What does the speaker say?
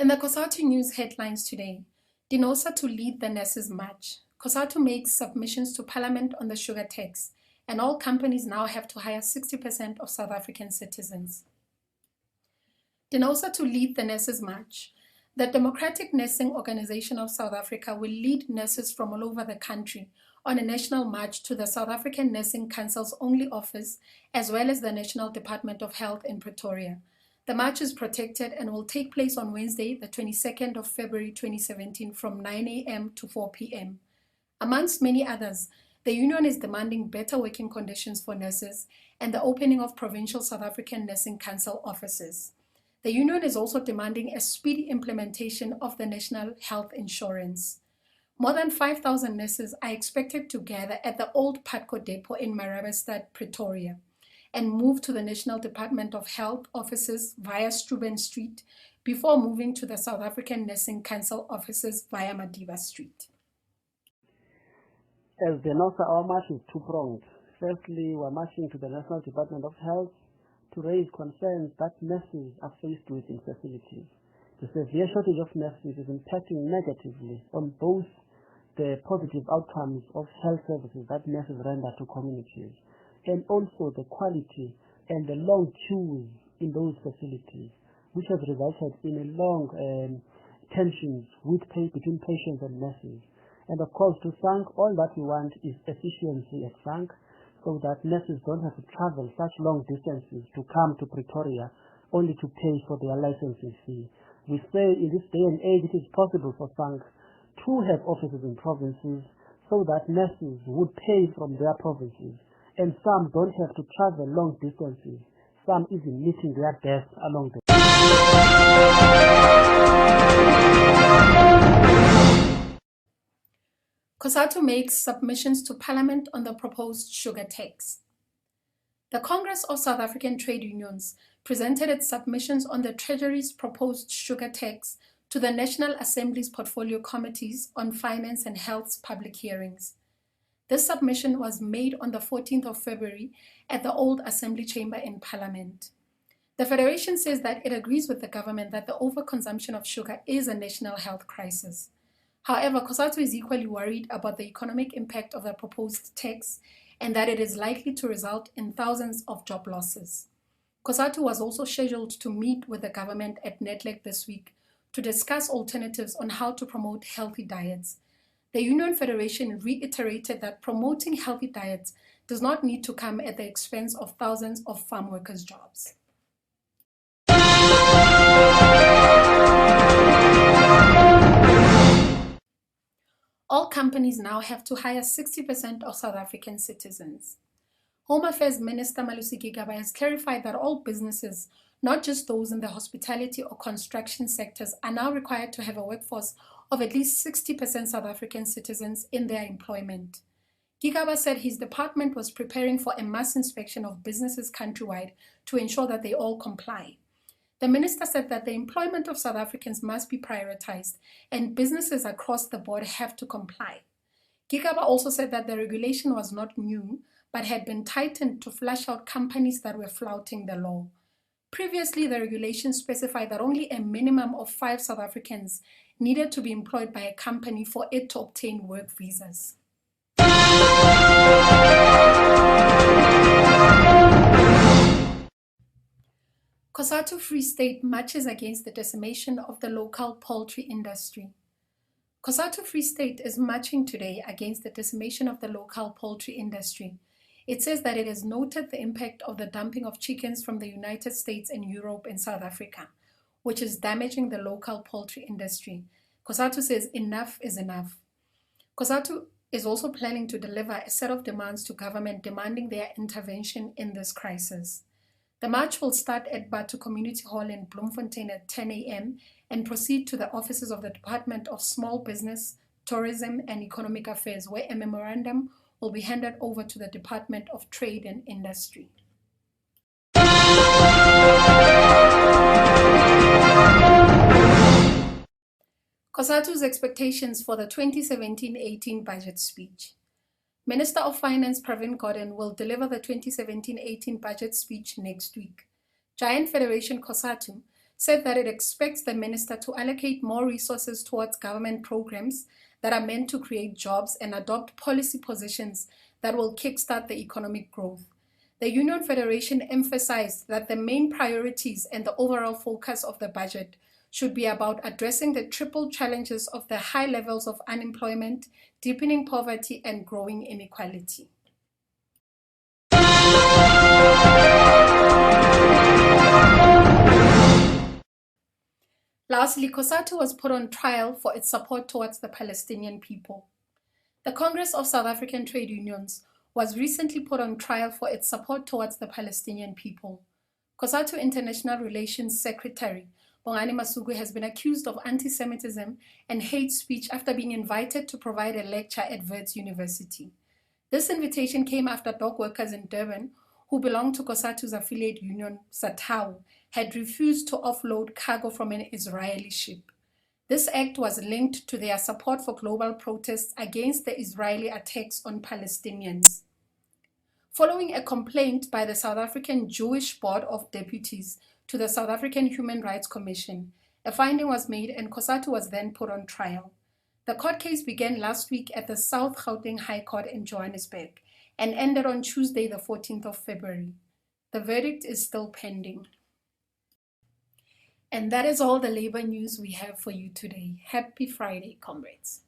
In the Cosatu news headlines today, Dinosa to lead the nurses' march. Cosatu makes submissions to Parliament on the sugar tax, and all companies now have to hire 60% of South African citizens. Dinosa to lead the nurses' march. The Democratic Nursing Organization of South Africa will lead nurses from all over the country on a national march to the South African Nursing Council's only office, as well as the National Department of Health in Pretoria. The march is protected and will take place on Wednesday, the 22nd of February 2017 from 9 a.m. to 4 p.m. Amongst many others, the union is demanding better working conditions for nurses and the opening of provincial South African Nursing Council offices. The union is also demanding a speedy implementation of the National Health Insurance. More than 5,000 nurses are expected to gather at the old Patco depot in Marabastad, Pretoria, and move to the National Department of Health offices via Struben Street before moving to the South African Nursing Council offices via Madiba Street. As the NOSA, our march is two-pronged. Firstly, we're marching to the National Department of Health to raise concerns that nurses are faced with in facilities. The severe shortage of nurses is impacting negatively on both the positive outcomes of health services that nurses render to communities, and also the quality and the long queues in those facilities, which has resulted in a long tensions between patients and nurses. And of course, to SANC, all that we want is efficiency at SANC, so that nurses don't have to travel such long distances to come to Pretoria only to pay for their licensing fee. We say in this day and age it is possible for SANC to have offices in provinces so that nurses would pay from their provinces, and some don't have to travel long distances, some even meeting their deaths along the way. Cosatu makes submissions to Parliament on the proposed sugar tax. The Congress of South African Trade Unions presented its submissions on the Treasury's proposed sugar tax to the National Assembly's portfolio committees on finance and health's public hearings. This submission was made on the 14th of February at the Old Assembly Chamber in Parliament. The Federation says that it agrees with the government that the overconsumption of sugar is a national health crisis. However, Cosatu is equally worried about the economic impact of the proposed tax and that it is likely to result in thousands of job losses. Cosatu was also scheduled to meet with the government at Nedlec this week to discuss alternatives on how to promote healthy diets. The Union Federation reiterated that promoting healthy diets does not need to come at the expense of thousands of farm workers' jobs. All companies now have to hire 60% of South African citizens. Home Affairs Minister Malusi Gigaba has clarified that all businesses, not just those in the hospitality or construction sectors, are now required to have a workforce of at least 60% South African citizens in their employment. Gigaba said his department was preparing for a mass inspection of businesses countrywide to ensure that they all comply. The minister said that the employment of South Africans must be prioritized and businesses across the board have to comply. Gigaba also said that the regulation was not new but had been tightened to flush out companies that were flouting the law. Previously, the regulation specified that only a minimum of 5 South Africans needed to be employed by a company for it to obtain work visas. Cosatu Free State marches against the decimation of the local poultry industry. Cosatu Free State is marching today against the decimation of the local poultry industry. It says that it has noted the impact of the dumping of chickens from the United States and Europe in South Africa, which is damaging the local poultry industry. Cosatu says enough is enough. Cosatu is also planning to deliver a set of demands to government demanding their intervention in this crisis. The march will start at Batu Community Hall in Bloemfontein at 10 a.m. and proceed to the offices of the Department of Small Business, Tourism and Economic Affairs, where a memorandum will be handed over to the Department of Trade and Industry. Cosatu's expectations for the 2017-18 budget speech. Minister of Finance Pravin Gordhan will deliver the 2017-18 budget speech next week. Giant Federation Cosatu said that it expects the minister to allocate more resources towards government programs that are meant to create jobs and adopt policy positions that will kickstart the economic growth. The Union Federation emphasized that the main priorities and the overall focus of the budget should be about addressing the triple challenges of the high levels of unemployment, deepening poverty, and growing inequality. Lastly, Cosatu was put on trial for its support towards the Palestinian people. The Congress of South African Trade Unions was recently put on trial for its support towards the Palestinian people. Cosatu International Relations Secretary Bongani Masuku has been accused of anti-Semitism and hate speech after being invited to provide a lecture at Wits University. This invitation came after dock workers in Durban, who belong to Cosatu's affiliate union, Satau, had refused to offload cargo from an Israeli ship. This act was linked to their support for global protests against the Israeli attacks on Palestinians. Following a complaint by the South African Jewish Board of Deputies to the South African Human Rights Commission, a finding was made and Cosatu was then put on trial. The court case began last week at the South Gauteng High Court in Johannesburg and ended on Tuesday, the 14th of February. The verdict is still pending. And that is all the labor news we have for you today. Happy Friday, comrades.